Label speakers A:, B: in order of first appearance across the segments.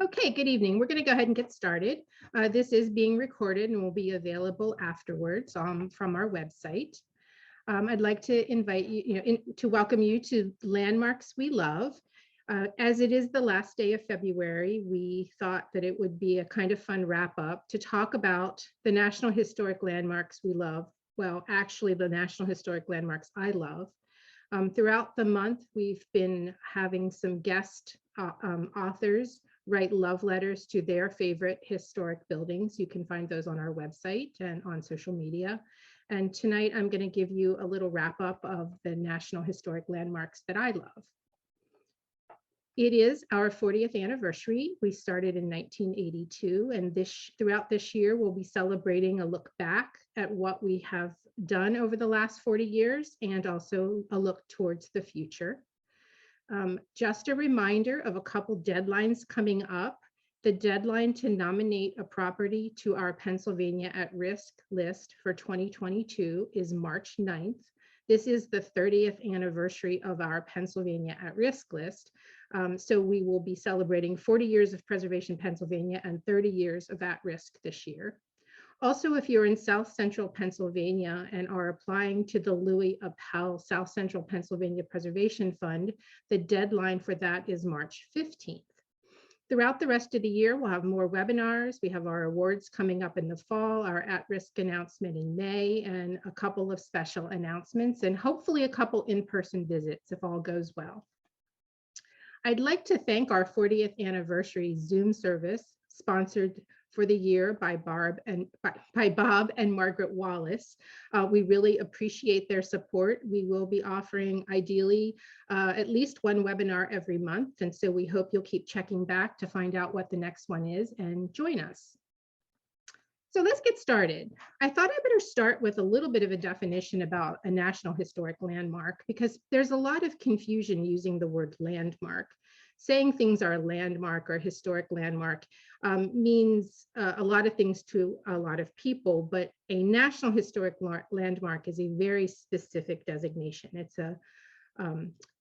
A: Okay, good evening. We're going to go ahead and get started. This is being recorded and will be available afterwards from our website. I'd like to invite you, to welcome you to Landmarks We Love. As it is the last day of February, we thought that it would be a kind of fun wrap up to talk about the National Historic Landmarks we love. Well, actually, the National Historic Landmarks I love. Throughout the month, we've been having some guest authors write love letters to their favorite historic buildings. You can find those on our website and on social media. And tonight I'm going to give you a little wrap up of the National Historic Landmarks that I love. It is our 40th anniversary. We started in 1982, and throughout this year, we'll be celebrating a look back at what we have done over the last 40 years and also a look towards the future. Just a reminder of a couple deadlines coming up. The deadline to nominate a property to our Pennsylvania at risk list for 2022 is March 9th. This is the 30th anniversary of our Pennsylvania at risk list. So we will be celebrating 40 years of Preservation Pennsylvania and 30 years of at risk this year. Also, if you're in South Central Pennsylvania and are applying to the Louis Appel South Central Pennsylvania Preservation Fund, the deadline for that is March 15th. Throughout the rest of the year, we'll have more webinars. We have our awards coming up in the fall, our at-risk announcement in May, and a couple of special announcements, and hopefully a couple in-person visits if all goes well. I'd like to thank our 40th anniversary Zoom service, sponsored for the year by Bob and Margaret Wallace. We really appreciate their support. We will be offering ideally at least one webinar every month. And so we hope you'll keep checking back to find out what the next one is and join us. So let's get started. I thought I better start with a little bit of a definition about a National Historic Landmark, because there's a lot of confusion using the word landmark. Saying things are a landmark or historic landmark means a lot of things to a lot of people, but a National Historic Landmark is a very specific designation. It's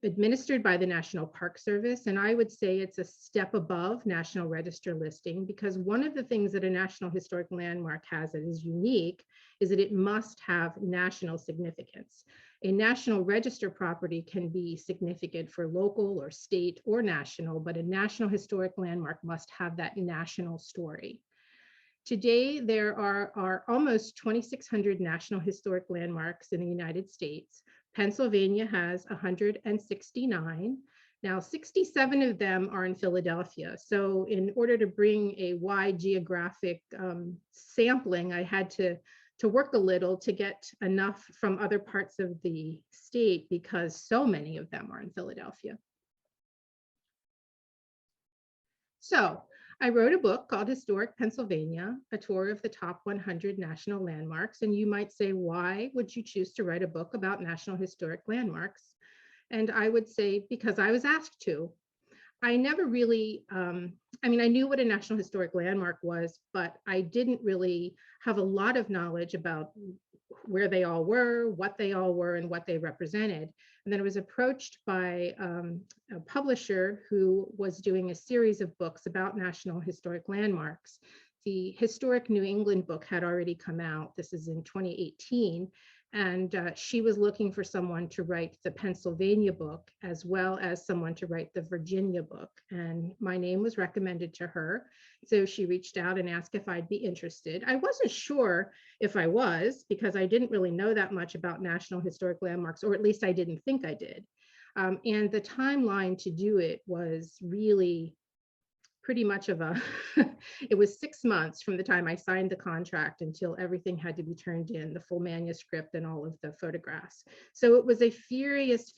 A: administered by the National Park Service, and I would say it's a step above National Register listing, because one of the things that a National Historic Landmark has that is unique is that it must have national significance. A National Register property can be significant for local or state or national, but a National Historic Landmark must have that national story. Today, there are almost 2,600 National Historic Landmarks in the United States. Pennsylvania has 169. Now, 67 of them are in Philadelphia. So in order to bring a wide geographic sampling, I had to work a little to get enough from other parts of the state, because so many of them are in Philadelphia. So I wrote a book called Historic Pennsylvania, a tour of the top 100 national landmarks. And you might say, why would you choose to write a book about National Historic Landmarks? And I would say, because I was asked to. I never really, I knew what a National Historic Landmark was, but I didn't really have a lot of knowledge about where they all were, what they all were, and what they represented. And then I was approached by a publisher who was doing a series of books about National Historic Landmarks. The Historic New England book had already come out. This is in 2018. And she was looking for someone to write the Pennsylvania book, as well as someone to write the Virginia book. And my name was recommended to her. So she reached out and asked if I'd be interested. I wasn't sure if I was, because I didn't really know that much about National Historic Landmarks, or at least I didn't think I did. And the timeline to do it was really pretty much of a, it was 6 months from the time I signed the contract until everything had to be turned in, the full manuscript and all of the photographs. So it was a furious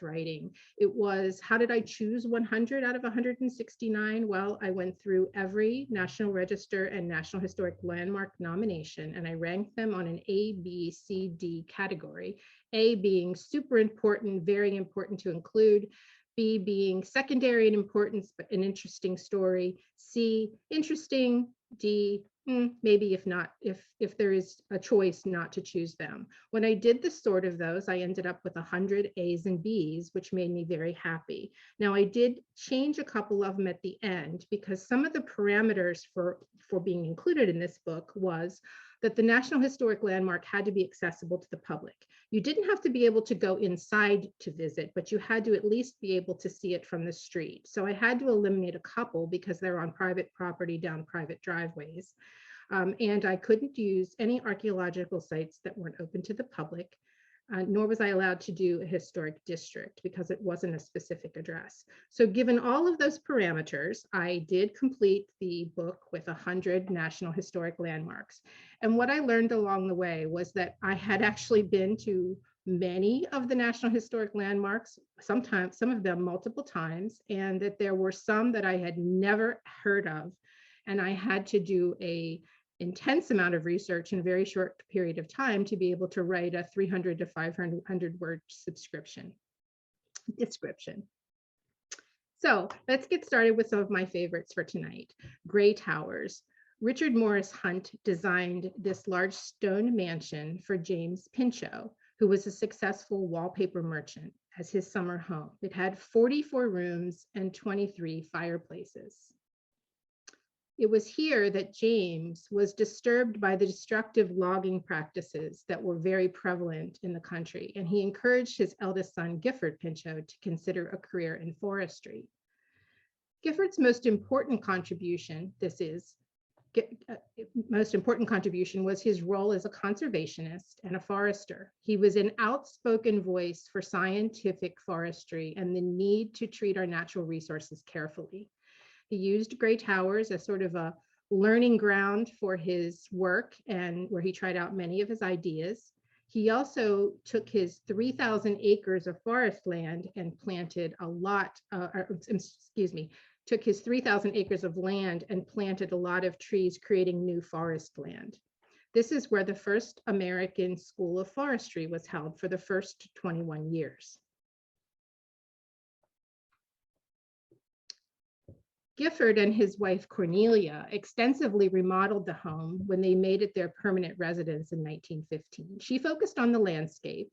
A: writing. It was, how did I choose 100 out of 169? Well, I went through every National Register and National Historic Landmark nomination, and I ranked them on an A, B, C, D category. A being super important, very important to include. B being secondary in importance, but an interesting story. C, interesting. D, Maybe if not, if there is a choice not to choose them. When I did the sort of those, I ended up with 100 A's and B's, which made me very happy. Now I did change a couple of them at the end because some of the parameters for being included in this book was that the National Historic Landmark had to be accessible to the public. You didn't have to be able to go inside to visit, but you had to at least be able to see it from the street. So I had to eliminate a couple because they're on private property down private driveways. And I couldn't use any archaeological sites that weren't open to the public, nor was I allowed to do a historic district because it wasn't a specific address. So given all of those parameters, I did complete the book with 100 National Historic Landmarks. And what I learned along the way was that I had actually been to many of the National Historic Landmarks, sometimes some of them multiple times, and that there were some that I had never heard of. And I had to do a intense amount of research in a very short period of time to be able to write a 300 to 500 word description. So let's get started with some of my favorites for tonight. Gray Towers. Richard Morris Hunt designed this large stone mansion for James Pinchot, who was a successful wallpaper merchant, as his summer home. It had 44 rooms and 23 fireplaces. It was here that James was disturbed by the destructive logging practices that were very prevalent in the country, and he encouraged his eldest son, Gifford Pinchot, to consider a career in forestry. Gifford's most important contribution, was his role as a conservationist and a forester. He was an outspoken voice for scientific forestry and the need to treat our natural resources carefully. He used Gray Towers as sort of a learning ground for his work and where he tried out many of his ideas. He also took his 3,000 acres of forest land and planted took his 3,000 acres of land and planted a lot of trees, creating new forest land. This is where the first American School of Forestry was held for the first 21 years. Gifford and his wife Cornelia extensively remodeled the home when they made it their permanent residence in 1915. She focused on the landscape.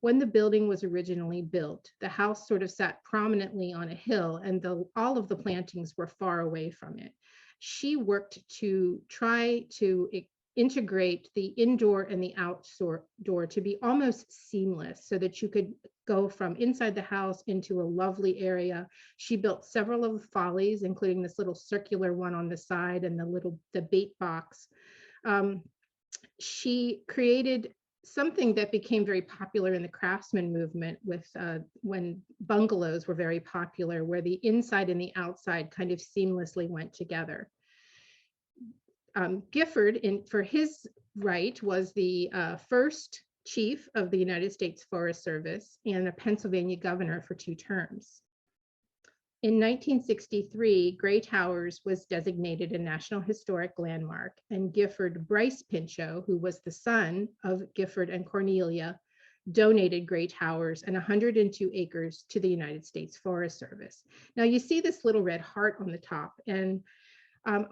A: When the building was originally built, the house sort of sat prominently on a hill and all of the plantings were far away from it. She worked to try to integrate the indoor and the outdoor to be almost seamless so that you could go from inside the house into a lovely area. She built several of the follies, including this little circular one on the side and the bait box. She created something that became very popular in the craftsman movement when bungalows were very popular, where the inside and the outside kind of seamlessly went together. Gifford, for his right, was the first chief of the United States Forest Service and a Pennsylvania governor for 2 terms. In 1963, Gray Towers was designated a National Historic Landmark, and Gifford Bryce Pinchot, who was the son of Gifford and Cornelia, donated Gray Towers and 102 acres to the United States Forest Service. Now you see this little red heart on the top, and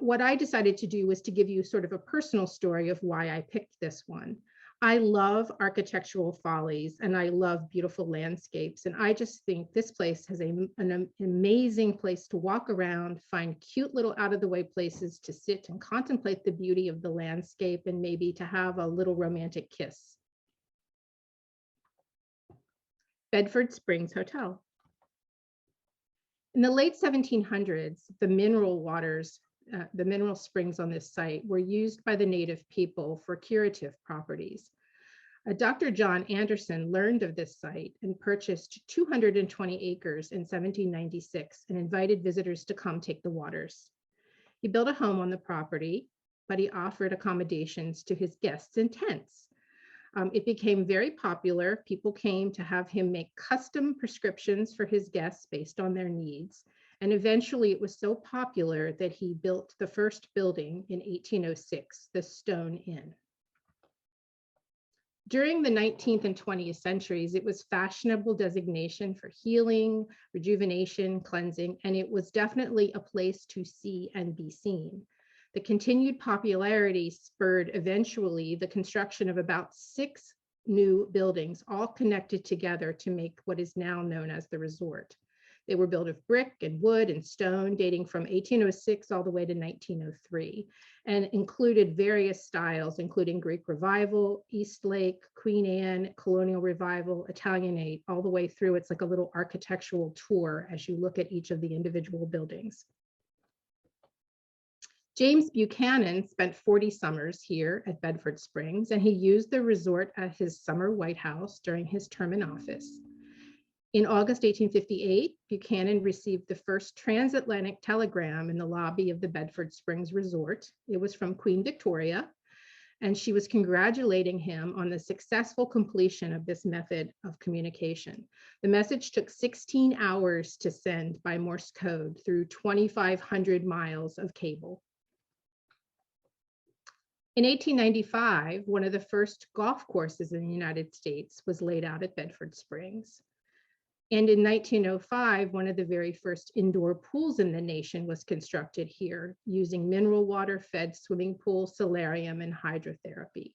A: what I decided to do was to give you sort of a personal story of why I picked this one. I love architectural follies and I love beautiful landscapes. And I just think this place has an amazing place to walk around, find cute little out of the way places to sit and contemplate the beauty of the landscape and maybe to have a little romantic kiss. Bedford Springs Hotel. In the late 1700s, the mineral springs on this site were used by the native people for curative properties. Dr. John Anderson learned of this site and purchased 220 acres in 1796 and invited visitors to come take the waters. He built a home on the property, but he offered accommodations to his guests in tents. It became very popular. People came to have him make custom prescriptions for his guests based on their needs. And eventually it was so popular that he built the first building in 1806, the Stone Inn. During the 19th and 20th centuries, it was fashionable designation for healing, rejuvenation, cleansing, and it was definitely a place to see and be seen. The continued popularity spurred eventually the construction of about 6 new buildings, all connected together to make what is now known as the resort. They were built of brick and wood and stone, dating from 1806 all the way to 1903, and included various styles, including Greek Revival, East Lake, Queen Anne, Colonial Revival, Italianate, all the way through. It's like a little architectural tour as you look at each of the individual buildings. James Buchanan spent 40 summers here at Bedford Springs, and he used the resort as his summer White House during his term in office. In August 1858, Buchanan received the first transatlantic telegram in the lobby of the Bedford Springs Resort. It was from Queen Victoria, and she was congratulating him on the successful completion of this method of communication. The message took 16 hours to send by Morse code through 2,500 miles of cable. In 1895, one of the first golf courses in the United States was laid out at Bedford Springs. And in 1905, one of the very first indoor pools in the nation was constructed here, using mineral water-fed swimming pool, solarium, and hydrotherapy.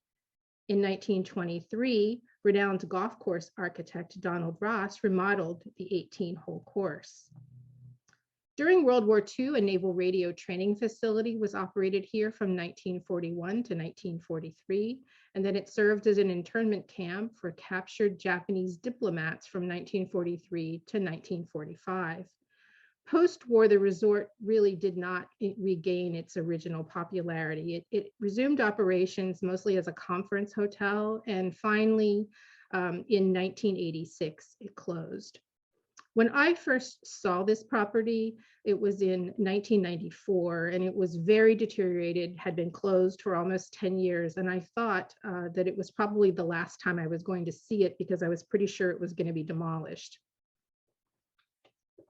A: In 1923, renowned golf course architect Donald Ross remodeled the 18-hole course. During World War II, a naval radio training facility was operated here from 1941 to 1943, and then it served as an internment camp for captured Japanese diplomats from 1943 to 1945. Post-war, the resort really did not regain its original popularity. It resumed operations mostly as a conference hotel, and finally, in 1986, it closed. When I first saw this property, it was in 1994, and it was very deteriorated, had been closed for almost 10 years. And I thought that it was probably the last time I was going to see it, because I was pretty sure it was going to be demolished.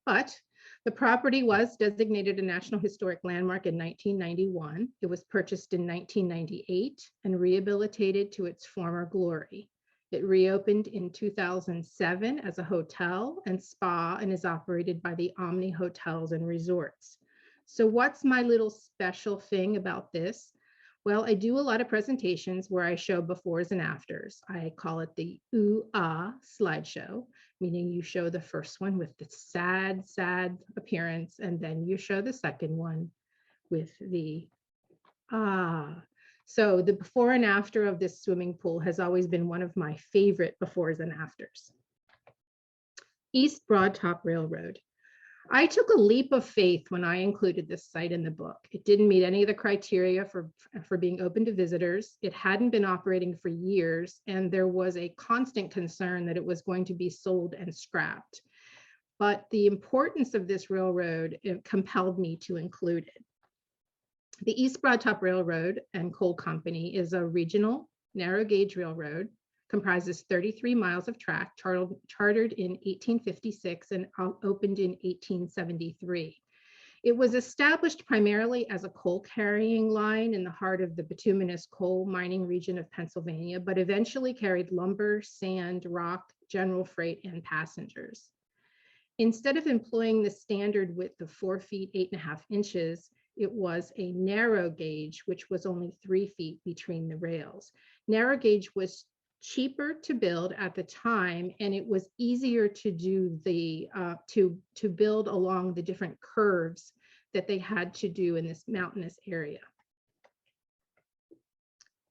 A: But the property was designated a National Historic Landmark in 1991. It was purchased in 1998 and rehabilitated to its former glory. It reopened in 2007 as a hotel and spa and is operated by the Omni Hotels and Resorts. So what's my little special thing about this? Well, I do a lot of presentations where I show befores and afters. I call it the ooh-ah slideshow, meaning you show the first one with the sad, sad appearance, and then you show the second one with the ah. So the before and after of this swimming pool has always been one of my favorite befores and afters. East Broad Top Railroad. I took a leap of faith when I included this site in the book. It didn't meet any of the criteria for being open to visitors. It hadn't been operating for years, and there was a constant concern that it was going to be sold and scrapped. But the importance of this railroad compelled me to include it. The East Broad Top Railroad and Coal Company is a regional narrow gauge railroad, comprises 33 miles of track, chartered in 1856 and opened in 1873. It was established primarily as a coal carrying line in the heart of the bituminous coal mining region of Pennsylvania, but eventually carried lumber, sand, rock, general freight, and passengers. Instead of employing the standard width of 4 feet, 8.5 inches, it was a narrow gauge, which was only 3 feet between the rails. Narrow gauge was cheaper to build at the time, and it was easier to do the to build along the different curves that they had to do in this mountainous area.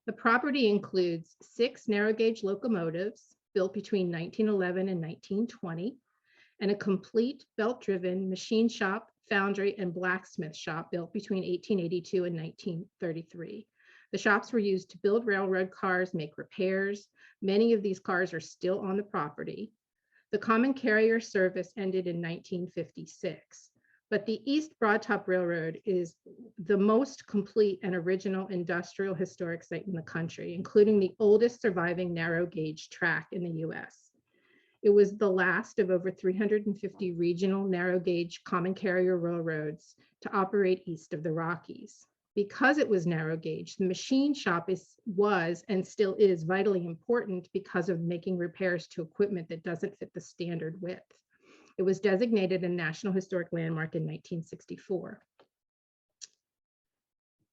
A: The property includes 6 narrow gauge locomotives built between 1911 and 1920, and a complete belt-driven machine shop, foundry, and blacksmith shop built between 1882 and 1933. The shops were used to build railroad cars, make repairs. Many of these cars are still on the property. The common carrier service ended in 1956, but the East Broad Top Railroad is the most complete and original industrial historic site in the country, including the oldest surviving narrow gauge track in the US. It was the last of over 350 regional narrow gauge common carrier railroads to operate east of the Rockies. Because it was narrow gauge, the machine shop was and still is vitally important because of making repairs to equipment that doesn't fit the standard width. It was designated a National Historic Landmark in 1964.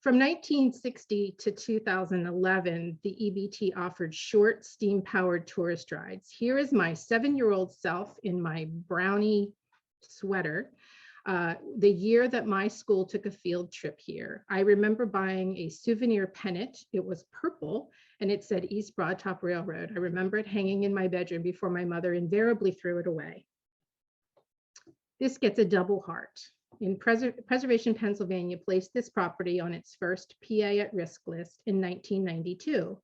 A: From 1960 to 2011, the EBT offered short steam-powered tourist rides. Here is my 7-year-old self in my brownie sweater, the year that my school took a field trip here. I remember buying a souvenir pennant. It was purple and it said East Broad Top Railroad. I remember it hanging in my bedroom before my mother invariably threw it away. This gets a double heart. In Preservation, Pennsylvania placed this property on its first PA at risk list in 1992.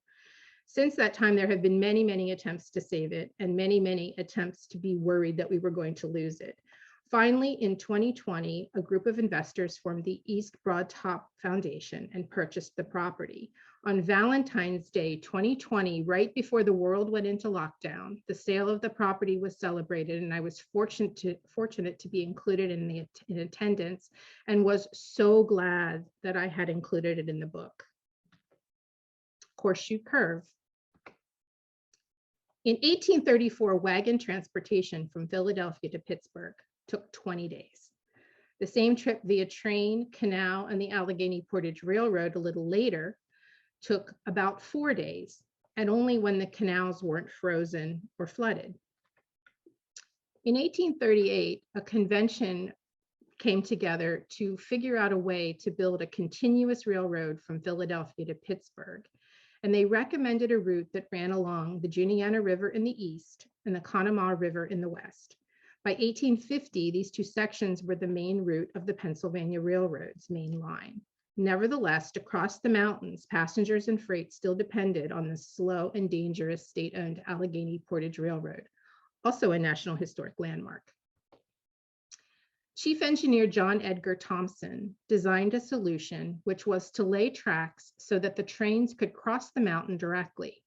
A: Since that time, there have been many, many attempts to save it and many, many attempts to be worried that we were going to lose it. Finally, in 2020, a group of investors formed the East Broad Top Foundation and purchased the property. On Valentine's Day 2020, right before the world went into lockdown, the sale of the property was celebrated, and I was fortunate to be included in attendance, and was so glad that I had included it in the book. Horseshoe Curve. In 1834, wagon transportation from Philadelphia to Pittsburgh took 20 days. The same trip via train, canal, and the Allegheny Portage Railroad a little later took about 4 days, and only when the canals weren't frozen or flooded. In 1838, a convention came together to figure out a way to build a continuous railroad from Philadelphia to Pittsburgh, and they recommended a route that ran along the Juniata River in the east and the Conemaugh River in the west. By 1850, these two sections were the main route of the Pennsylvania Railroad's main line. Nevertheless, to cross the mountains, passengers and freight still depended on the slow and dangerous state-owned Allegheny Portage Railroad, also a National Historic Landmark. Chief Engineer John Edgar Thompson designed a solution which was to lay tracks so that the trains could cross the mountain directly.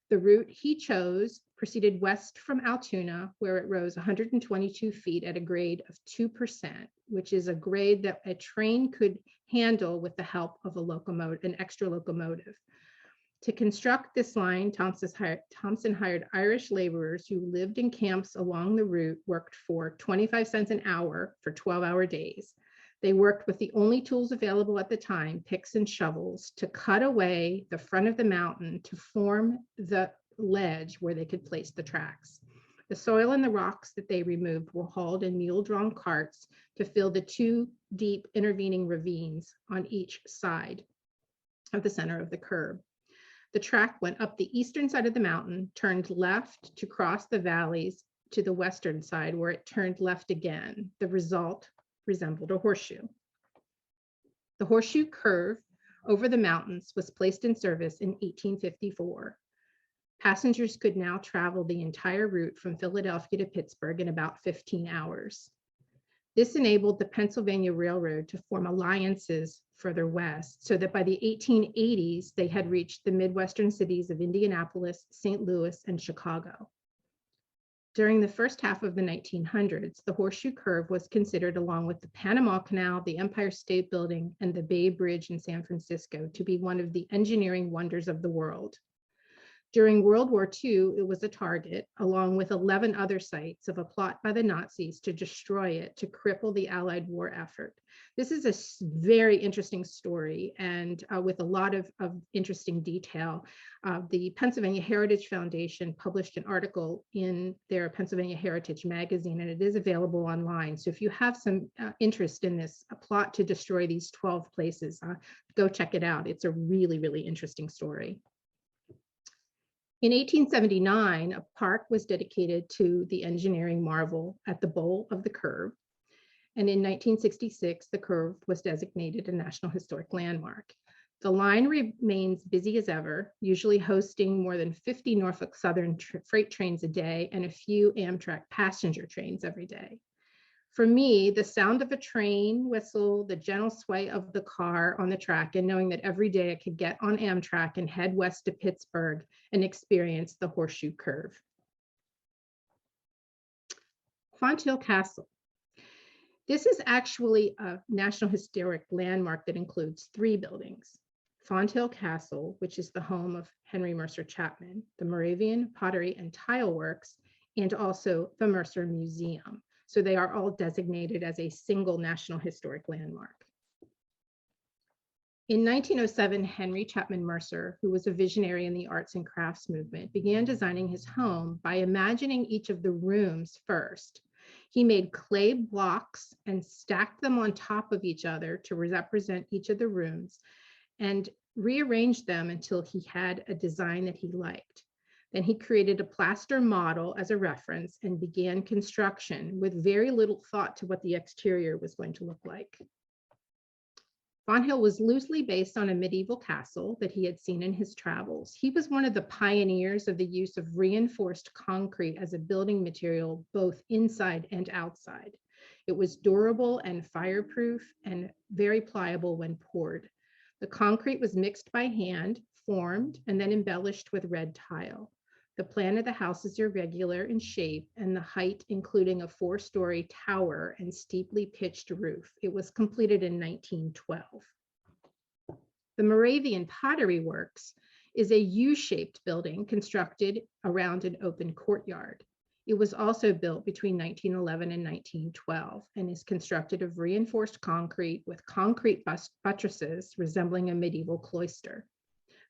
A: The route he chose proceeded west from Altoona, where it rose 122 feet at a grade of 2%, which is a grade that a train could handle with the help of an extra locomotive. To construct this line, Thompson hired Irish laborers who lived in camps along the route, worked for 25 cents an hour for 12-hour days. They worked with the only tools available at the time, picks and shovels, to cut away the front of the mountain to form the ledge where they could place the tracks. The soil and the rocks that they removed were hauled in mule-drawn carts to fill the 2 deep intervening ravines on each side of the center of the curve. The track went up the eastern side of the mountain, turned left to cross the valleys to the western side, where it turned left again. The result resembled a horseshoe. The Horseshoe Curve over the mountains was placed in service in 1854. Passengers could now travel the entire route from Philadelphia to Pittsburgh in about 15 hours. This enabled the Pennsylvania Railroad to form alliances further west, so that by the 1880s, they had reached the Midwestern cities of Indianapolis, St. Louis, and Chicago. During the first half of the 1900s, the Horseshoe Curve was considered, along with the Panama Canal, the Empire State Building, and the Bay Bridge in San Francisco, to be one of the engineering wonders of the world. During World War II, it was a target, along with 11 other sites, of a plot by the Nazis to destroy it, to cripple the Allied war effort. This is a very interesting story, and with a lot of interesting detail. The Pennsylvania Heritage Foundation published an article in their Pennsylvania Heritage magazine, and it is available online. So if you have some interest in this plot to destroy these 12 places, go check it out. It's a really, really interesting story. In 1879, a park was dedicated to the engineering marvel at the bowl of the curve. And in 1966, the curve was designated a National Historic Landmark. The line remains busy as ever, usually hosting more than 50 Norfolk Southern freight trains a day and a few Amtrak passenger trains every day. For me, the sound of a train whistle, the gentle sway of the car on the track, and knowing that every day I could get on Amtrak and head west to Pittsburgh and experience the Horseshoe Curve. Fonthill Castle. This is actually a National Historic Landmark that includes 3 buildings. Fonthill Castle, which is the home of Henry Mercer Chapman, the Moravian Pottery and Tile Works, and also the Mercer Museum. So they are all designated as a single National Historic Landmark. In 1907, Henry Chapman Mercer, who was a visionary in the arts and crafts movement, began designing his home by imagining each of the rooms first. He made clay blocks and stacked them on top of each other to represent each of the rooms and rearranged them until he had a design that he liked. Then he created a plaster model as a reference and began construction with very little thought to what the exterior was going to look like. Fonthill was loosely based on a medieval castle that he had seen in his travels. He was one of the pioneers of the use of reinforced concrete as a building material, both inside and outside. It was durable and fireproof and very pliable when poured. The concrete was mixed by hand, formed, and then embellished with red tile. The plan of the house is irregular in shape and the height including a 4-story tower and steeply pitched roof. It was completed in 1912. The Moravian Pottery Works is a U-shaped building constructed around an open courtyard. It was also built between 1911 and 1912 and is constructed of reinforced concrete with concrete buttresses resembling a medieval cloister.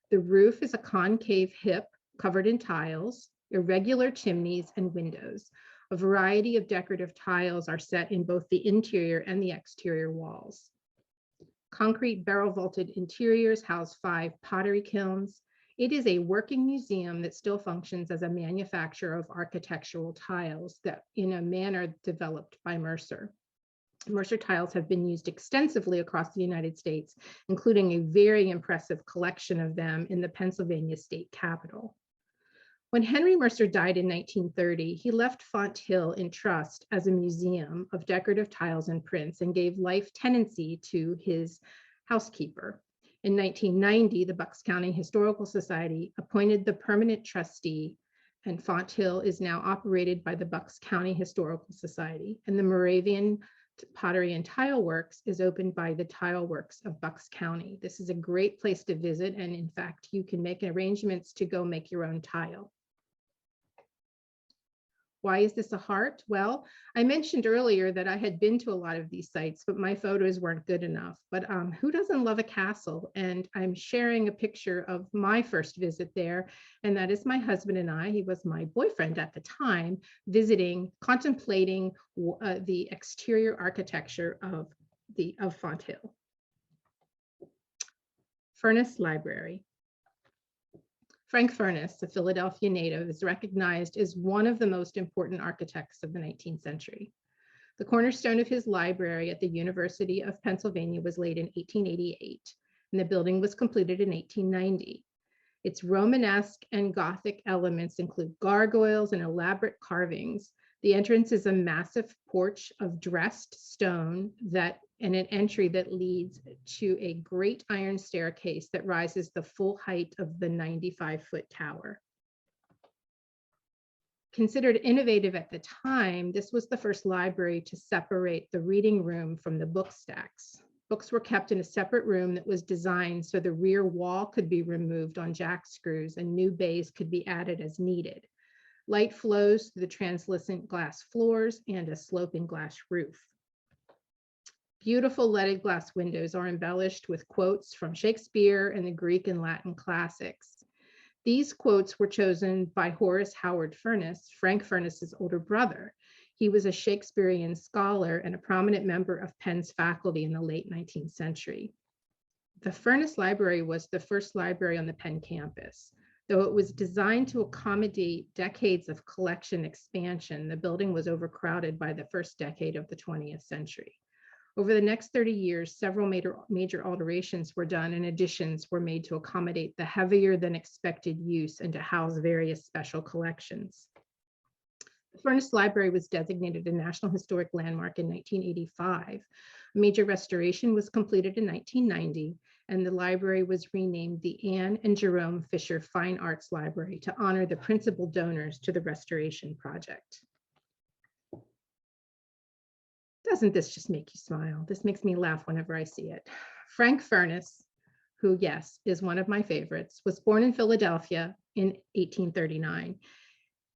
A: The roof is a concave hip covered in tiles, irregular chimneys, and windows. A variety of decorative tiles are set in both the interior and the exterior walls. Concrete barrel vaulted interiors house 5 pottery kilns. It is a working museum that still functions as a manufacturer of architectural tiles that in a manner developed by Mercer. Mercer tiles have been used extensively across the United States, including a very impressive collection of them in the Pennsylvania state capitol. When Henry Mercer died in 1930, he left Fonthill in trust as a museum of decorative tiles and prints and gave life tenancy to his housekeeper. In 1990, the Bucks County Historical Society appointed the permanent trustee, and Fonthill is now operated by the Bucks County Historical Society, and the Moravian Pottery and Tile Works is opened by the Tile Works of Bucks County. This is a great place to visit, and in fact, you can make arrangements to go make your own tile. Why is this a heart? Well, I mentioned earlier that I had been to a lot of these sites, but my photos weren't good enough. But who doesn't love a castle? And I'm sharing a picture of my first visit there. And that is my husband and I, he was my boyfriend at the time, contemplating the exterior architecture of Fonthill. Furness Library. Frank Furness, a Philadelphia native, is recognized as one of the most important architects of the 19th century. The cornerstone of his library at the University of Pennsylvania was laid in 1888, and the building was completed in 1890. Its Romanesque and Gothic elements include gargoyles and elaborate carvings. The entrance is a massive porch of dressed stone and an entry that leads to a great iron staircase that rises the full height of the 95-foot tower. Considered innovative at the time, this was the first library to separate the reading room from the book stacks. Books were kept in a separate room that was designed so the rear wall could be removed on jack screws and new bays could be added as needed. Light flows through the translucent glass floors and a sloping glass roof. Beautiful leaded glass windows are embellished with quotes from Shakespeare and the Greek and Latin classics. These quotes were chosen by Horace Howard Furness, Frank Furness's older brother. He was a Shakespearean scholar and a prominent member of Penn's faculty in the late 19th century. The Furness Library was the first library on the Penn campus. Though it was designed to accommodate decades of collection expansion, the building was overcrowded by the first decade of the 20th century. Over the next 30 years, several major alterations were done and additions were made to accommodate the heavier than expected use and to house various special collections. The Furness Library was designated a National Historic Landmark in 1985. A major restoration was completed in 1990, and the library was renamed the Anne and Jerome Fisher Fine Arts Library to honor the principal donors to the restoration project. Doesn't this just make you smile? This makes me laugh whenever I see it. Frank Furness, who, yes, is one of my favorites, was born in Philadelphia in 1839.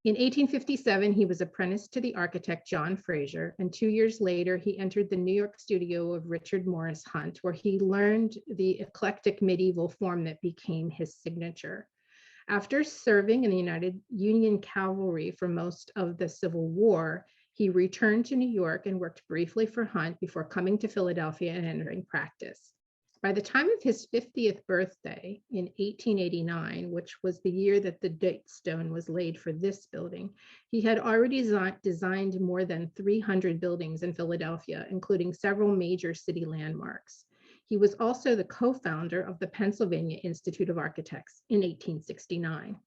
A: In 1857, he was apprenticed to the architect John Fraser, and 2 years later, he entered the New York studio of Richard Morris Hunt, where he learned the eclectic medieval form that became his signature. After serving in the Union Cavalry for most of the Civil War, he returned to New York and worked briefly for Hunt before coming to Philadelphia and entering practice. By the time of his 50th birthday in 1889, which was the year that the date stone was laid for this building, he had already designed more than 300 buildings in Philadelphia, including several major city landmarks. He was also the co-founder of the Pennsylvania Institute of Architects in 1869.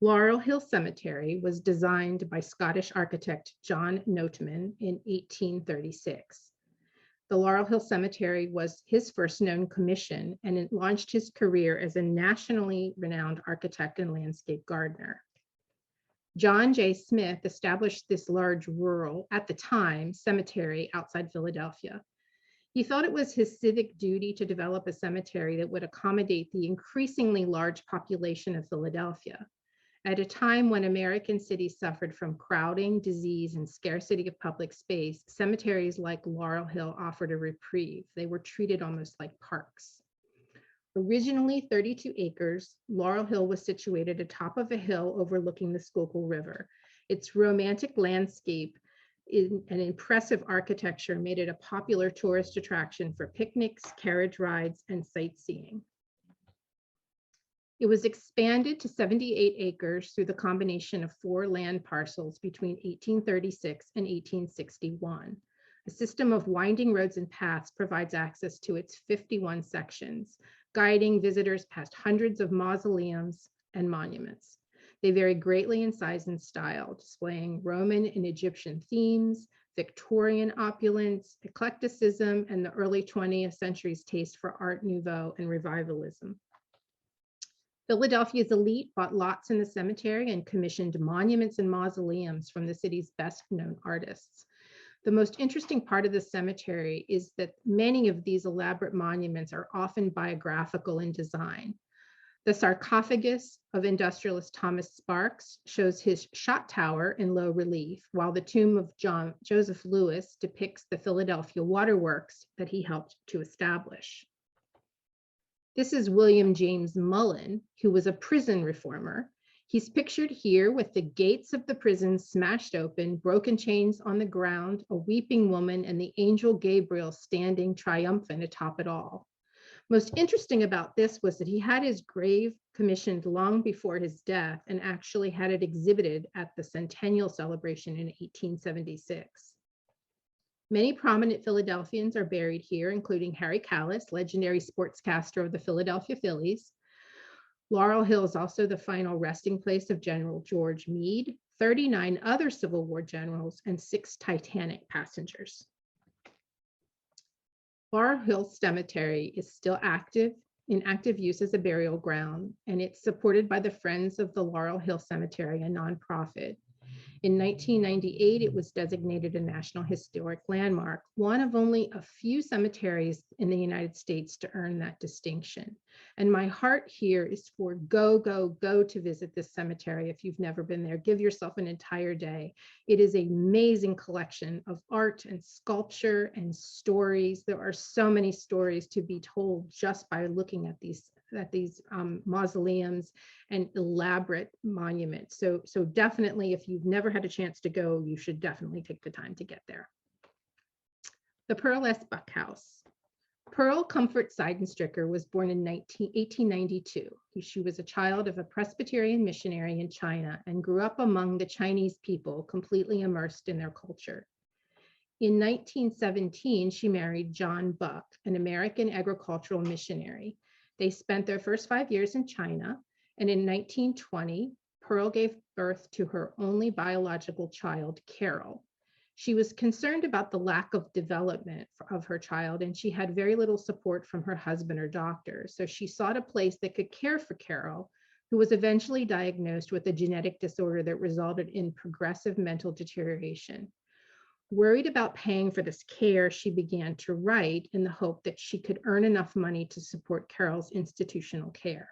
A: Laurel Hill Cemetery was designed by Scottish architect John Noteman in 1836. The Laurel Hill Cemetery was his first known commission, and it launched his career as a nationally renowned architect and landscape gardener. John J. Smith established this large rural, at the time, cemetery outside Philadelphia. He thought it was his civic duty to develop a cemetery that would accommodate the increasingly large population of Philadelphia. At a time when American cities suffered from crowding, disease, and scarcity of public space, cemeteries like Laurel Hill offered a reprieve. They were treated almost like parks. Originally 32 acres, Laurel Hill was situated atop of a hill overlooking the Schuylkill River. Its romantic landscape and impressive architecture made it a popular tourist attraction for picnics, carriage rides, and sightseeing. It was expanded to 78 acres through the combination of 4 land parcels between 1836 and 1861. A system of winding roads and paths provides access to its 51 sections, guiding visitors past hundreds of mausoleums and monuments. They vary greatly in size and style, displaying Roman and Egyptian themes, Victorian opulence, eclecticism, and the early 20th century's taste for Art Nouveau and revivalism. Philadelphia's elite bought lots in the cemetery and commissioned monuments and mausoleums from the city's best-known artists. The most interesting part of the cemetery is that many of these elaborate monuments are often biographical in design. The sarcophagus of industrialist Thomas Sparks shows his shot tower in low relief, while the tomb of Joseph Lewis depicts the Philadelphia waterworks that he helped to establish. This is William James Mullen, who was a prison reformer. He's pictured here with the gates of the prison smashed open, broken chains on the ground, a weeping woman, and the angel Gabriel standing triumphant atop it all. Most interesting about this was that he had his grave commissioned long before his death and actually had it exhibited at the centennial celebration in 1876. Many prominent Philadelphians are buried here, including Harry Callis, legendary sportscaster of the Philadelphia Phillies. Laurel Hill is also the final resting place of General George Meade, 39 other Civil War generals, and 6 Titanic passengers. Laurel Hill Cemetery is still in active use as a burial ground, and it's supported by the Friends of the Laurel Hill Cemetery, a nonprofit. In 1998, it was designated a National Historic Landmark, one of only a few cemeteries in the United States to earn that distinction. And my heart here is for go to visit this cemetery if you've never been there. Give yourself an entire day. It is an amazing collection of art and sculpture and stories. There are so many stories to be told just by looking at these mausoleums and elaborate monuments. So definitely, if you've never had a chance to go, you should definitely take the time to get there. The Pearl S. Buck House. Pearl Comfort Seidenstricker was born in 1892. She was a child of a Presbyterian missionary in China and grew up among the Chinese people, completely immersed in their culture. In 1917, she married John Buck, an American agricultural missionary. They spent their first 5 years in China, and in 1920, Pearl gave birth to her only biological child, Carol. She was concerned about the lack of development of her child, and she had very little support from her husband or doctor. So she sought a place that could care for Carol, who was eventually diagnosed with a genetic disorder that resulted in progressive mental deterioration. Worried about paying for this care, she began to write in the hope that she could earn enough money to support Carol's institutional care.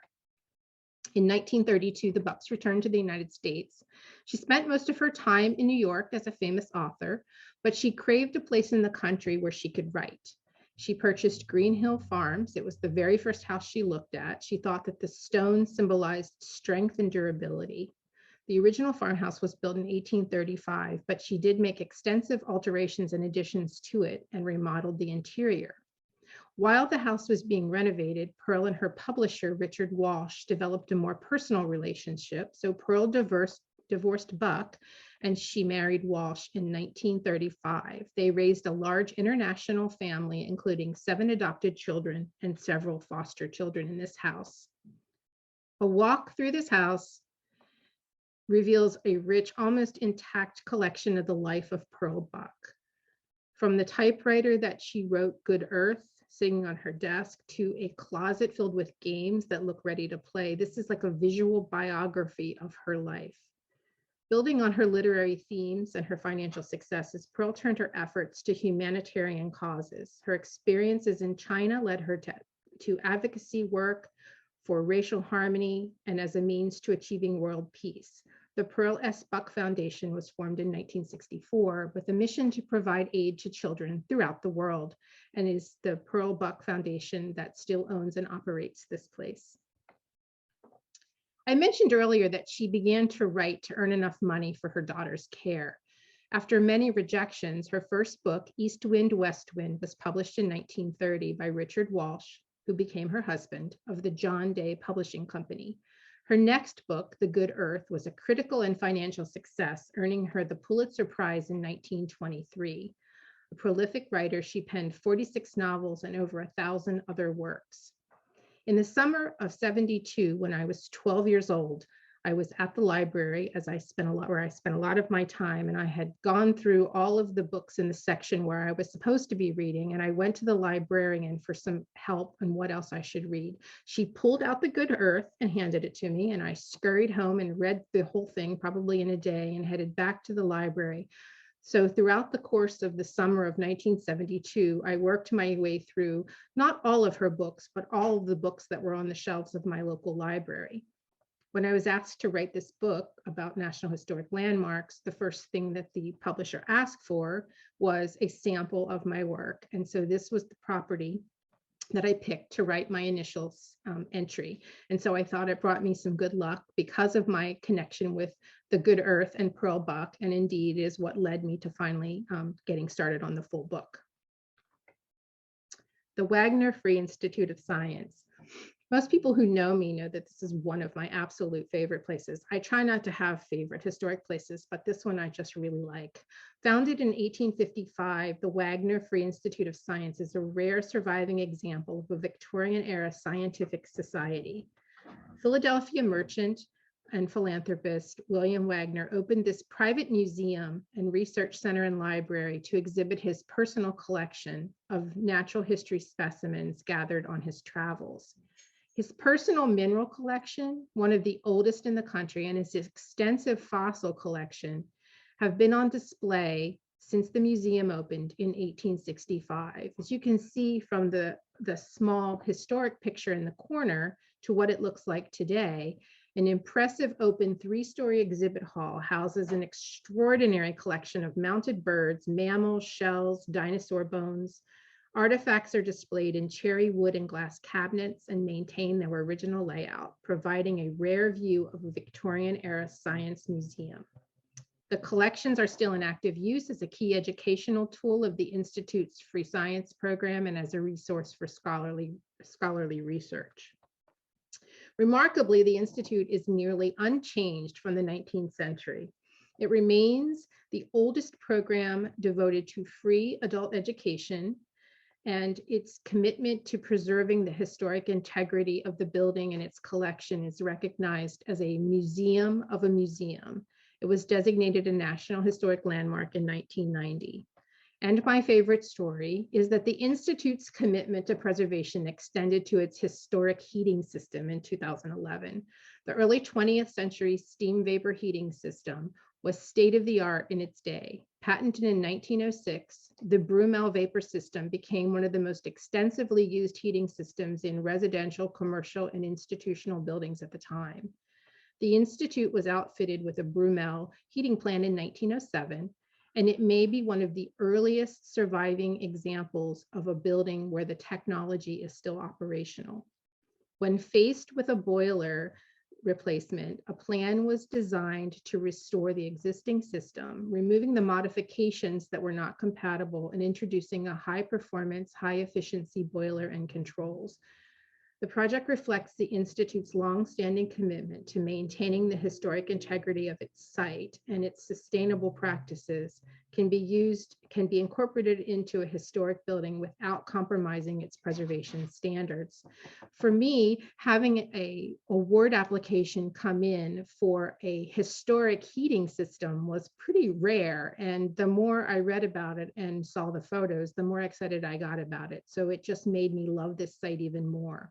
A: In 1932, the Bucks returned to the United States. She spent most of her time in New York as a famous author, but she craved a place in the country where she could write. She purchased Green Hill Farms. It was the very first house she looked at. She thought that the stone symbolized strength and durability. The original farmhouse was built in 1835, but she did make extensive alterations and additions to it and remodeled the interior. While the house was being renovated, Pearl and her publisher, Richard Walsh, developed a more personal relationship. So Pearl divorced Buck, and she married Walsh in 1935. They raised a large international family, including 7 adopted children and several foster children in this house. A walk through this house reveals a rich, almost intact collection of the life of Pearl Buck. From the typewriter that she wrote Good Earth, sitting on her desk, to a closet filled with games that look ready to play. This is like a visual biography of her life. Building on her literary themes and her financial successes, Pearl turned her efforts to humanitarian causes. Her experiences in China led her to advocacy work for racial harmony and as a means to achieving world peace. The Pearl S. Buck Foundation was formed in 1964 with a mission to provide aid to children throughout the world, and is the Pearl Buck Foundation that still owns and operates this place. I mentioned earlier that she began to write to earn enough money for her daughter's care. After many rejections, her first book, East Wind, West Wind, was published in 1930 by Richard Walsh, who became her husband, of the John Day Publishing Company. Her next book, The Good Earth, was a critical and financial success, earning her the Pulitzer Prize in 1923. A prolific writer, she penned 46 novels and over 1,000 other works. In the summer of '72, when I was 12 years old, I was at the library where I spent a lot of my time, and I had gone through all of the books in the section where I was supposed to be reading, and I went to the librarian for some help on what else I should read. She pulled out The Good Earth and handed it to me, and I scurried home and read the whole thing probably in a day and headed back to the library. So throughout the course of the summer of 1972, I worked my way through not all of her books, but all of the books that were on the shelves of my local library. When I was asked to write this book about National Historic Landmarks, the first thing that the publisher asked for was a sample of my work. And so this was the property that I picked to write my initial entry. And so I thought it brought me some good luck because of my connection with The Good Earth and Pearl Buck, and indeed is what led me to finally getting started on the full book. The Wagner Free Institute of Science. Most people who know me know that this is one of my absolute favorite places. I try not to have favorite historic places, but this one I just really like. Founded in 1855, the Wagner Free Institute of Science is a rare surviving example of a Victorian-era scientific society. Philadelphia merchant and philanthropist William Wagner opened this private museum and research center and library to exhibit his personal collection of natural history specimens gathered on his travels. His personal mineral collection, one of the oldest in the country, and his extensive fossil collection have been on display since the museum opened in 1865. As you can see from the small historic picture in the corner to what it looks like today, an impressive open 3-story exhibit hall houses an extraordinary collection of mounted birds, mammals, shells, dinosaur bones. Artifacts are displayed in cherry wood and glass cabinets and maintain their original layout, providing a rare view of a Victorian-era science museum. The collections are still in active use as a key educational tool of the Institute's free science program and as a resource for scholarly research. Remarkably, the Institute is nearly unchanged from the 19th century. It remains the oldest program devoted to free adult education, and its commitment to preserving the historic integrity of the building and its collection is recognized as a museum of a museum. It was designated a National Historic Landmark in 1990. And my favorite story is that the Institute's commitment to preservation extended to its historic heating system in 2011. The early 20th century steam vapor heating system was state-of-the-art in its day. Patented in 1906, the Brumel vapor system became one of the most extensively used heating systems in residential, commercial, and institutional buildings at the time. The Institute was outfitted with a Brumel heating plant in 1907, and it may be one of the earliest surviving examples of a building where the technology is still operational. When faced with a boiler replacement, a plan was designed to restore the existing system, removing the modifications that were not compatible and introducing a high-performance, high-efficiency boiler and controls. The project reflects the Institute's long-standing commitment to maintaining the historic integrity of its site, and its sustainable practices can be incorporated into a historic building without compromising its preservation standards. For me, having a award application come in for a historic heating system was pretty rare, and the more I read about it and saw the photos, the more excited I got about it. So it just made me love this site even more.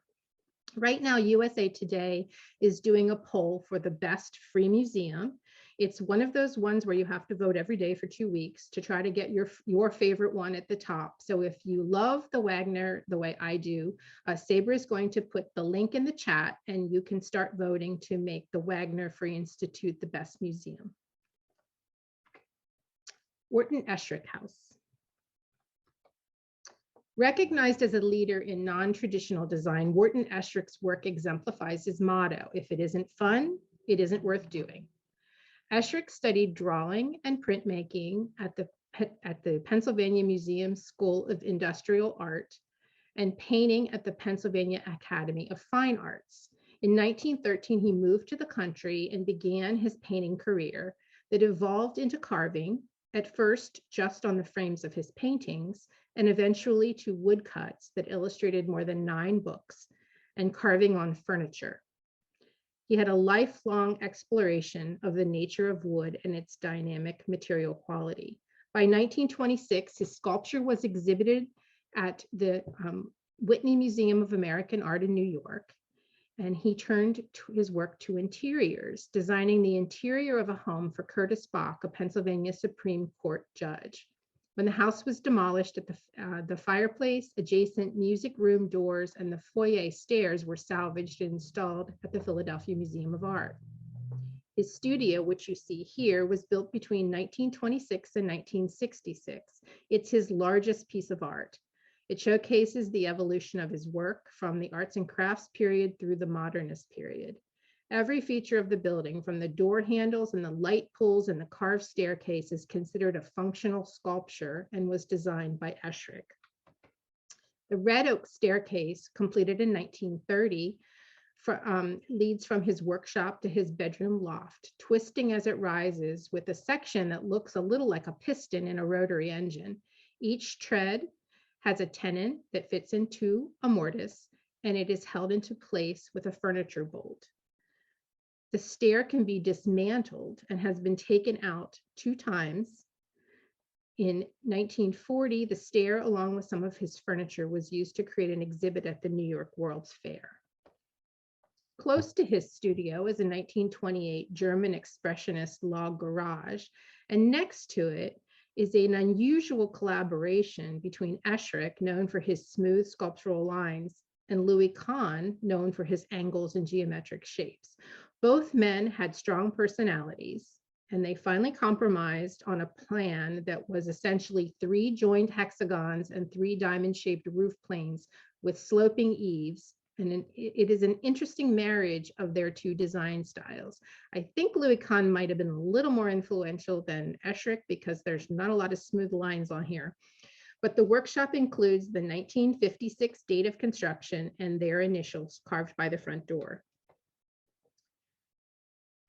A: Right now, USA Today is doing a poll for the best free museum. It's one of those ones where you have to vote every day for 2 weeks to try to get your favorite one at the top. So if you love the Wagner the way I do, Sabre is going to put the link in the chat, and you can start voting to make the Wagner Free Institute the best museum. Wharton Eschrick House. Recognized as a leader in non-traditional design, Wharton Eschrick's work exemplifies his motto: if it isn't fun, it isn't worth doing. Eschrick studied drawing and printmaking at the Pennsylvania Museum School of Industrial Art and painting at the Pennsylvania Academy of Fine Arts. In 1913, he moved to the country and began his painting career that evolved into carving, at first just on the frames of his paintings, and eventually to woodcuts that illustrated more than 9 books, and carving on furniture. He had a lifelong exploration of the nature of wood and its dynamic material quality. By 1926, his sculpture was exhibited at the Whitney Museum of American Art in New York, and he turned his work to interiors, designing the interior of a home for Curtis Bach, a Pennsylvania Supreme Court judge. When the house was demolished, the fireplace, adjacent music room doors, and the foyer stairs were salvaged and installed at the Philadelphia Museum of Art. His studio, which you see here, was built between 1926 and 1966. It's his largest piece of art. It showcases the evolution of his work from the arts and crafts period through the modernist period. Every feature of the building, from the door handles and the light pulls and the carved staircase, is considered a functional sculpture and was designed by Eschrick. The red oak staircase, completed in 1930, leads from his workshop to his bedroom loft, twisting as it rises with a section that looks a little like a piston in a rotary engine. Each tread has a tenon that fits into a mortise, and it is held into place with a furniture bolt. The stair can be dismantled and has been taken out 2 times. In 1940, the stair, along with some of his furniture, was used to create an exhibit at the New York World's Fair. Close to his studio is a 1928 German expressionist log garage, and next to it is an unusual collaboration between Eschrick, known for his smooth sculptural lines, and Louis Kahn, known for his angles and geometric shapes. Both men had strong personalities, and they finally compromised on a plan that was essentially 3 joined hexagons and 3 diamond-shaped roof planes with sloping eaves. And it is an interesting marriage of their 2 design styles. I think Louis Kahn might have been a little more influential than Eschrick because there's not a lot of smooth lines on here. But the workshop includes the 1956 date of construction and their initials carved by the front door.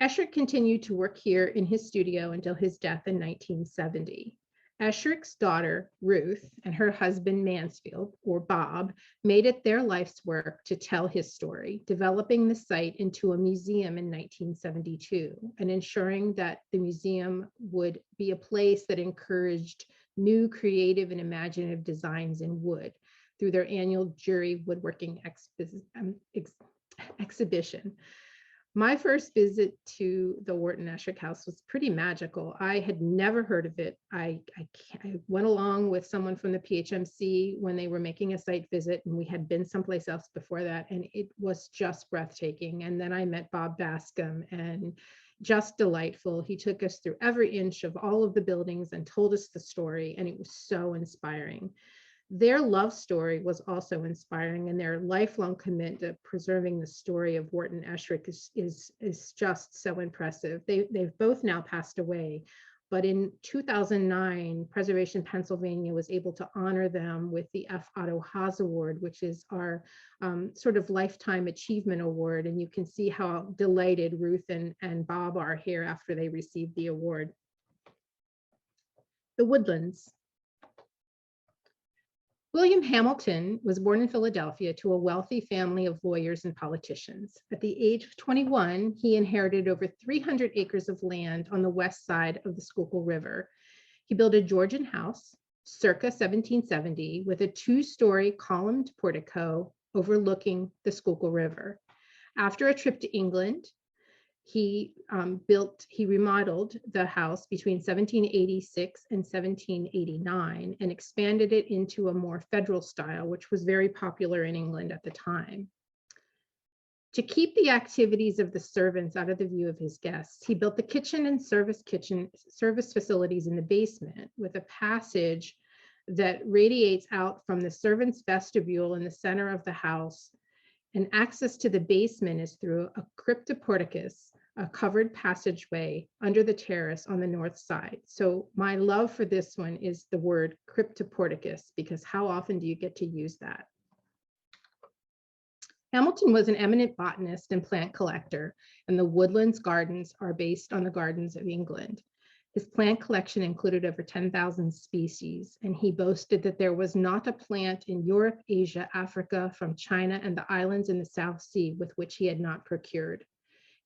A: Eschrick continued to work here in his studio until his death in 1970. Eschrick's daughter, Ruth, and her husband, Mansfield, or Bob, made it their life's work to tell his story, developing the site into a museum in 1972 and ensuring that the museum would be a place that encouraged new creative and imaginative designs in wood through their annual jury woodworking exhibition. My first visit to the Wharton Esherick House was pretty magical. I had never heard of it. I went along with someone from the PHMC when they were making a site visit, and we had been someplace else before that, and it was just breathtaking. And then I met Bob Bascom, and just delightful. He took us through every inch of all of the buildings and told us the story, and it was so inspiring. Their love story was also inspiring, and their lifelong commitment to preserving the story of Wharton Esherick is just so impressive. They've both now passed away, but in 2009, Preservation Pennsylvania was able to honor them with the F. Otto Haas Award, which is our sort of lifetime achievement award. And you can see how delighted Ruth and Bob are here after they received the award. The Woodlands. William Hamilton was born in Philadelphia to a wealthy family of lawyers and politicians. At the age of 21, he inherited over 300 acres of land on the west side of the Schuylkill River. He built a Georgian house circa 1770 with a two-story columned portico overlooking the Schuylkill River. After a trip to England, he remodeled the house between 1786 and 1789 and expanded it into a more federal style, which was very popular in England at the time. To keep the activities of the servants out of the view of his guests, he built the kitchen and service facilities in the basement with a passage that radiates out from the servants' vestibule in the center of the house, and access to the basement is through a cryptoporticus, a covered passageway under the terrace on the north side. So my love for this one is the word cryptoporticus, because how often do you get to use that? Hamilton was an eminent botanist and plant collector, and the Woodlands gardens are based on the gardens of England. His plant collection included over 10,000 species, and he boasted that there was not a plant in Europe, Asia, Africa, from China and the islands in the South Sea with which he had not procured.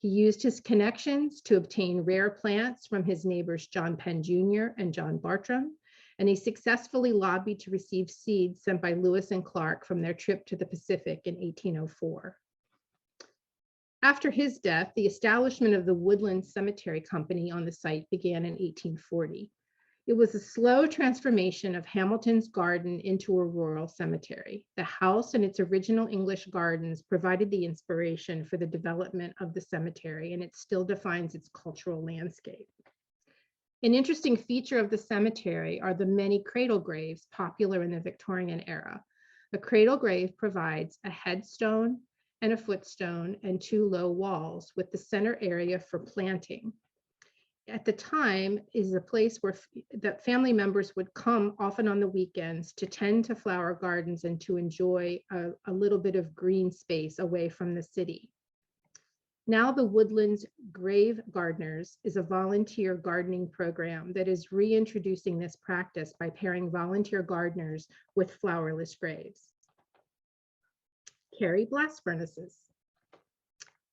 A: He used his connections to obtain rare plants from his neighbors John Penn Jr. and John Bartram, and he successfully lobbied to receive seeds sent by Lewis and Clark from their trip to the Pacific in 1804. After his death, the establishment of the Woodlands Cemetery Company on the site began in 1840. It was a slow transformation of Hamilton's garden into a rural cemetery. The house and its original English gardens provided the inspiration for the development of the cemetery, and it still defines its cultural landscape. An interesting feature of the cemetery are the many cradle graves popular in the Victorian era. A cradle grave provides a headstone and a footstone and two low walls with the center area for planting. At the time is a place where that family members would come often on the weekends to tend to flower gardens and to enjoy a little bit of green space away from the city. Now the Woodlands Grave Gardeners is a volunteer gardening program that is reintroducing this practice by pairing volunteer gardeners with flowerless graves. Carey blast furnaces.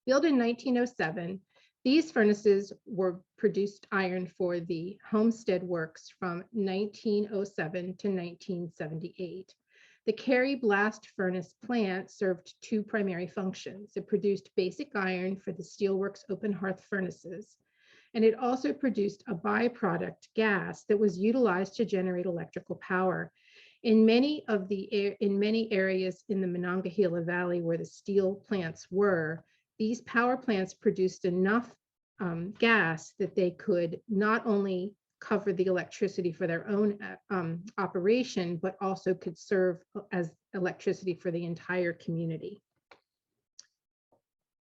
A: Built in 1907, these furnaces were produced iron for the Homestead Works from 1907 to 1978. The Carey blast furnace plant served two primary functions. It produced basic iron for the steelworks open hearth furnaces, and it also produced a byproduct gas that was utilized to generate electrical power. In many areas in the Monongahela Valley where the steel plants were, these power plants produced enough gas that they could not only cover the electricity for their own operation, but also could serve as electricity for the entire community.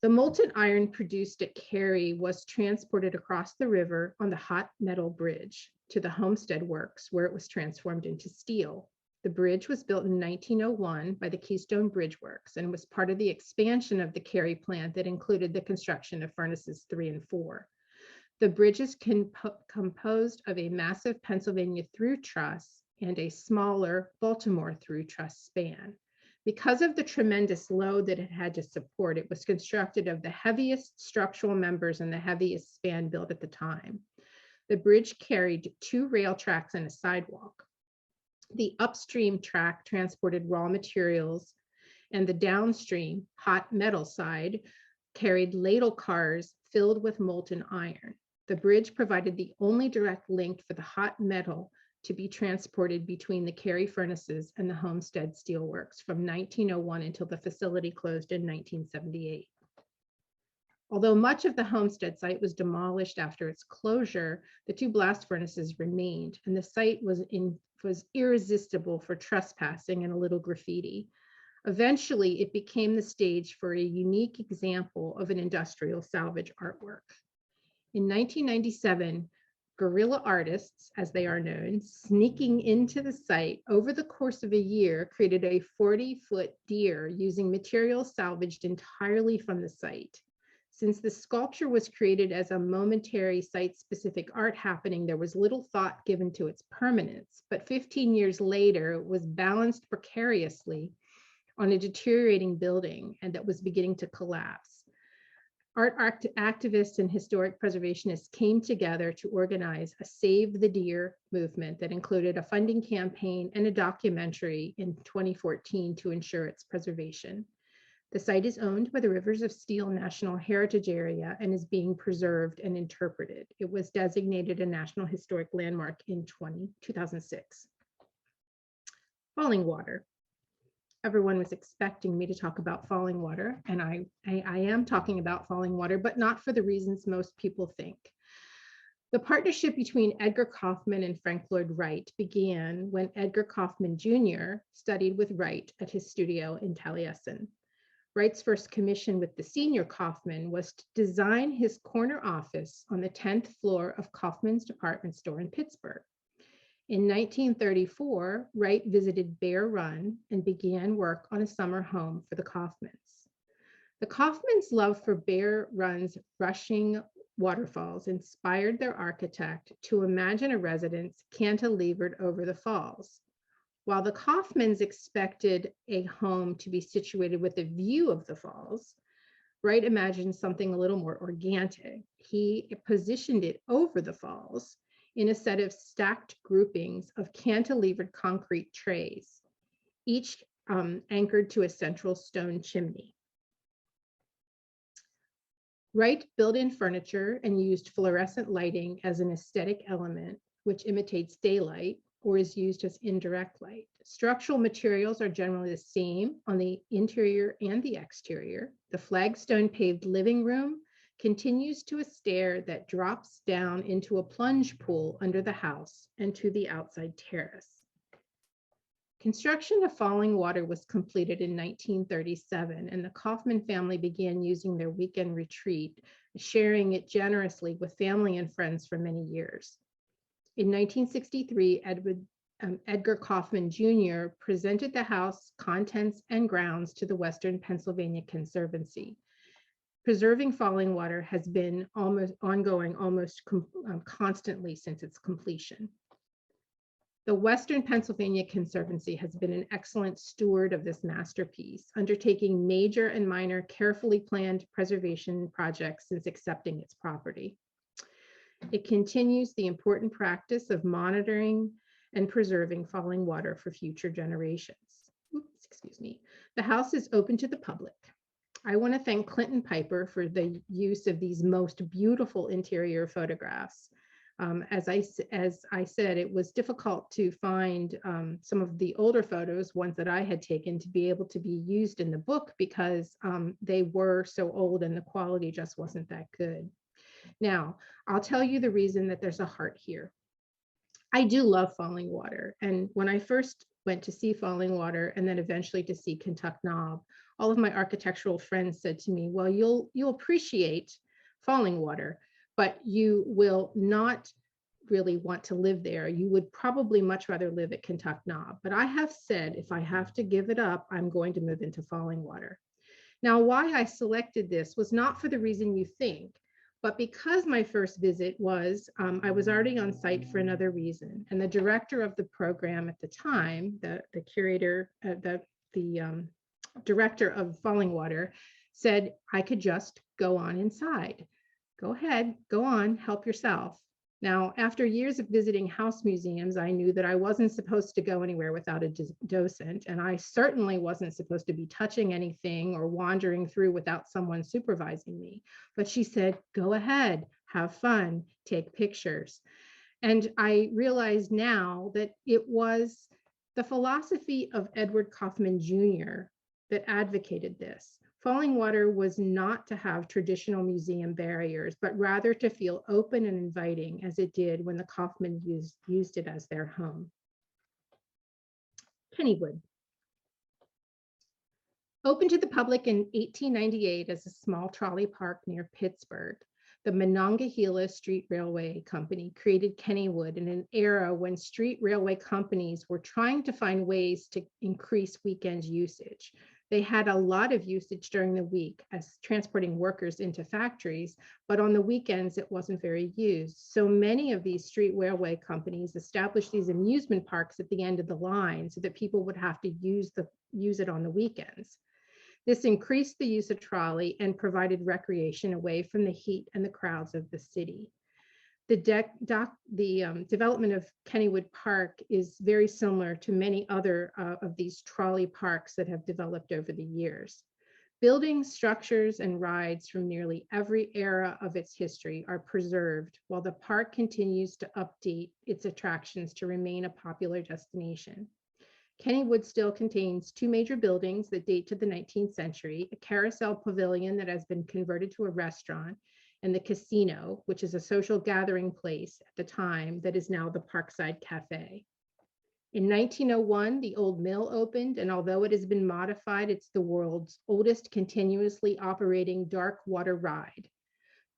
A: The molten iron produced at Carey was transported across the river on the hot metal bridge to the Homestead Works, where it was transformed into steel. The bridge was built in 1901 by the Keystone Bridge Works and was part of the expansion of the Carey plant that included the construction of furnaces 3 and 4. The bridge is composed of a massive Pennsylvania through truss and a smaller Baltimore through truss span. Because of the tremendous load that it had to support, it was constructed of the heaviest structural members and the heaviest span built at the time. The bridge carried 2 rail tracks and a sidewalk. The upstream track transported raw materials, and the downstream hot metal side carried ladle cars filled with molten iron. The bridge provided the only direct link for the hot metal to be transported between the Cary furnaces and the Homestead Steelworks from 1901 until the facility closed in 1978. Although much of the Homestead site was demolished after its closure, the two blast furnaces remained, and the site was irresistible for trespassing and a little graffiti. Eventually, it became the stage for a unique example of an industrial salvage artwork. In 1997, guerrilla artists, as they are known, sneaking into the site over the course of a year, created a 40-foot deer using materials salvaged entirely from the site. Since the sculpture was created as a momentary site-specific art happening, there was little thought given to its permanence, but 15 years later, it was balanced precariously on a deteriorating building and that was beginning to collapse. Art activists and historic preservationists came together to organize a Save the Deer movement that included a funding campaign and a documentary in 2014 to ensure its preservation. The site is owned by the Rivers of Steel National Heritage Area and is being preserved and interpreted. It was designated a National Historic Landmark in 2006. Falling water. Everyone was expecting me to talk about falling water, and I am talking about falling water, but not for the reasons most people think. The partnership between Edgar Kaufman and Frank Lloyd Wright began when Edgar Kaufman Jr. studied with Wright at his studio in Taliesin. Wright's first commission with the senior Kaufman was to design his corner office on the 10th floor of Kaufman's department store in Pittsburgh. In 1934, Wright visited Bear Run and began work on a summer home for the Kaufmans. The Kaufmans' love for Bear Run's rushing waterfalls inspired their architect to imagine a residence cantilevered over the falls. While the Kaufmans expected a home to be situated with a view of the falls, Wright imagined something a little more organic. He positioned it over the falls in a set of stacked groupings of cantilevered concrete trays, each anchored to a central stone chimney. Wright built in furniture and used fluorescent lighting as an aesthetic element, which imitates daylight or is used as indirect light. Structural materials are generally the same on the interior and the exterior. The flagstone paved living room continues to a stair that drops down into a plunge pool under the house and to the outside terrace. Construction of Falling Water was completed in 1937, and the Kaufman family began using their weekend retreat, sharing it generously with family and friends for many years. In 1963, Edgar Kaufman Jr. presented the house, contents, and grounds to the Western Pennsylvania Conservancy. Preserving Falling Water has been ongoing constantly since its completion. The Western Pennsylvania Conservancy has been an excellent steward of this masterpiece, undertaking major and minor carefully planned preservation projects since accepting its property. It continues the important practice of monitoring and preserving falling water for future generations. Oops, excuse me. The house is open to the public. I want to thank Clinton Piper for the use of these most beautiful interior photographs. As I said, it was difficult to find some of the older photos, ones that I had taken, to be able to be used in the book because they were so old and the quality just wasn't that good. Now, I'll tell you the reason that there's a heart here. I do love Falling Water. And when I first went to see Falling Water and then eventually to see Kentuck Knob, all of my architectural friends said to me, well, you'll appreciate Falling Water, but you will not really want to live there. You would probably much rather live at Kentuck Knob. But I have said, if I have to give it up, I'm going to move into Falling Water. Now, why I selected this was not for the reason you think, but because my first visit was, I was already on site for another reason. And the director of the program at the time, the curator, the director of Falling Water, said I could just go on inside. Go ahead, go on, help yourself. Now, after years of visiting house museums, I knew that I wasn't supposed to go anywhere without a docent, and I certainly wasn't supposed to be touching anything or wandering through without someone supervising me. But she said, go ahead, have fun, take pictures. And I realize now that it was the philosophy of Edward Kaufman Jr. that advocated this. Falling Water was not to have traditional museum barriers, but rather to feel open and inviting as it did when the Kaufman used it as their home. Kennywood. Opened to the public in 1898 as a small trolley park near Pittsburgh, the Monongahela Street Railway Company created Kennywood in an era when street railway companies were trying to find ways to increase weekend usage. They had a lot of usage during the week as transporting workers into factories, but on the weekends it wasn't very used. So many of these street railway companies established these amusement parks at the end of the line so that people would have to use it on the weekends. This increased the use of trolley and provided recreation away from the heat and the crowds of the city. The development of Kennywood Park is very similar to many other of these trolley parks that have developed over the years. Buildings, structures, and rides from nearly every era of its history are preserved, while the park continues to update its attractions to remain a popular destination. Kennywood still contains two major buildings that date to the 19th century, a carousel pavilion that has been converted to a restaurant, and the casino, which is a social gathering place at the time that is now the Parkside Cafe. In 1901, the old mill opened, and although it has been modified, it's the world's oldest continuously operating dark water ride.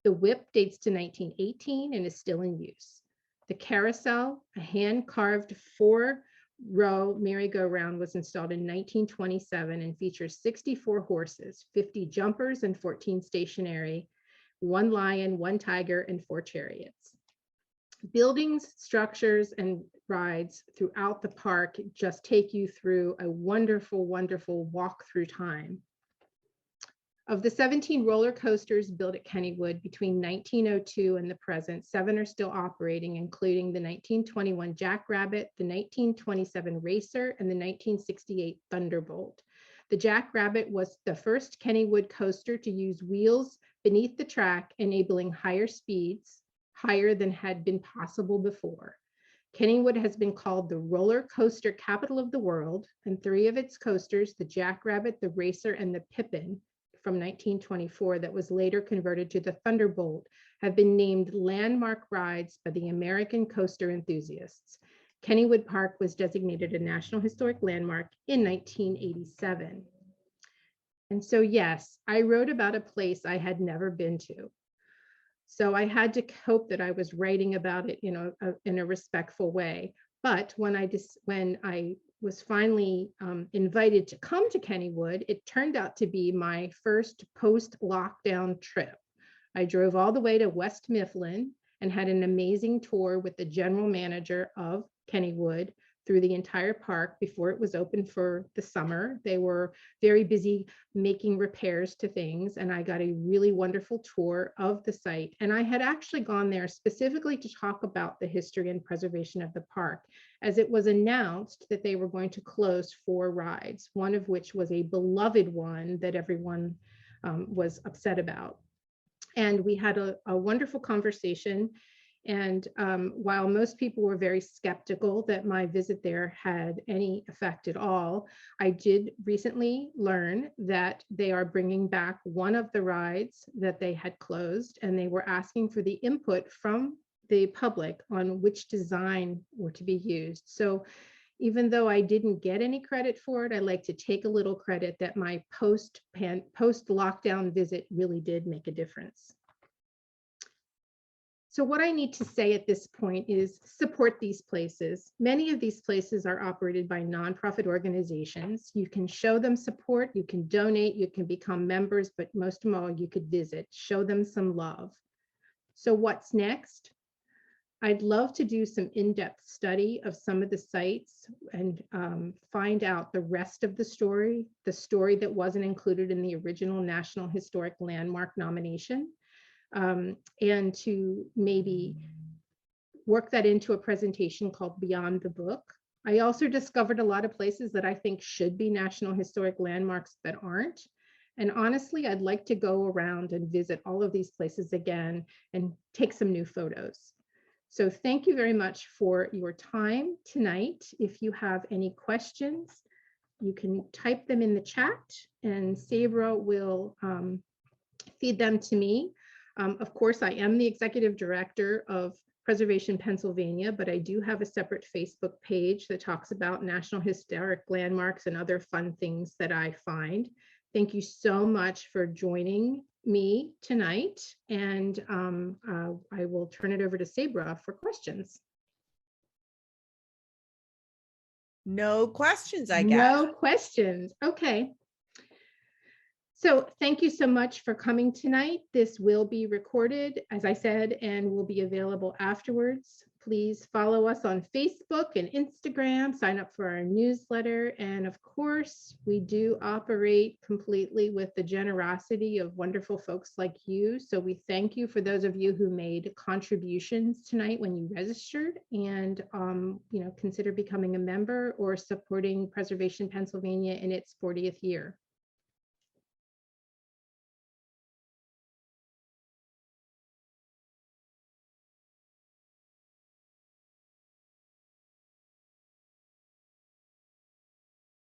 A: The whip dates to 1918 and is still in use. The carousel, a hand-carved four-row merry-go-round, was installed in 1927 and features 64 horses, 50 jumpers, and 14 stationary, 1 lion, 1 tiger, and 4 chariots. Buildings, structures, and rides throughout the park just take you through a wonderful, wonderful walk-through time. Of the 17 roller coasters built at Kennywood between 1902 and the present, 7 are still operating, including the 1921 Jackrabbit, the 1927 Racer, and the 1968 Thunderbolt. The Jackrabbit was the first Kennywood coaster to use wheels beneath the track, enabling higher speeds, higher than had been possible before. Kennywood has been called the roller coaster capital of the world, and 3 of its coasters, the Jackrabbit, the Racer, and the Pippin, from 1924 that was later converted to the Thunderbolt, have been named landmark rides by the American coaster enthusiasts. Kennywood Park was designated a National Historic Landmark in 1987. And so, yes, I wrote about a place I had never been to. So I had to hope that I was writing about it, in a respectful way. But when I was finally invited to come to Kennywood, it turned out to be my first post-lockdown trip. I drove all the way to West Mifflin and had an amazing tour with the general manager of Kennywood through the entire park before it was open for the summer. They were very busy making repairs to things, and I got a really wonderful tour of the site. And I had actually gone there specifically to talk about the history and preservation of the park, as it was announced that they were going to close 4 rides, one of which was a beloved one that everyone was upset about. And we had a wonderful conversation. And while most people were very skeptical that my visit there had any effect at all, I did recently learn that they are bringing back one of the rides that they had closed, and they were asking for the input from the public on which design were to be used. So even though I didn't get any credit for it, I like to take a little credit that my post-lockdown visit really did make a difference. So what I need to say at this point is support these places. Many of these places are operated by nonprofit organizations. You can show them support, you can donate, you can become members, but most of all, you could visit, show them some love. So what's next? I'd love to do some in-depth study of some of the sites and find out the rest of the story that wasn't included in the original National Historic Landmark nomination. And to maybe work that into a presentation called Beyond the Book. I also discovered a lot of places that I think should be National Historic Landmarks that aren't. And honestly, I'd like to go around and visit all of these places again and take some new photos. So thank you very much for your time tonight. If you have any questions, you can type them in the chat and Sabra will feed them to me. Of course, I am the executive director of Preservation Pennsylvania, but I do have a separate Facebook page that talks about National Historic Landmarks and other fun things that I find. Thank you so much for joining me tonight, and I will turn it over to Sabra for questions.
B: No questions, I guess.
A: No questions. Okay. So thank you so much for coming tonight. This will be recorded, as I said, and will be available afterwards. Please follow us on Facebook and Instagram, sign up for our newsletter. And of course, we do operate completely with the generosity of wonderful folks like you. So we thank you for those of you who made contributions tonight when you registered, and consider becoming a member or supporting Preservation Pennsylvania in its 40th year.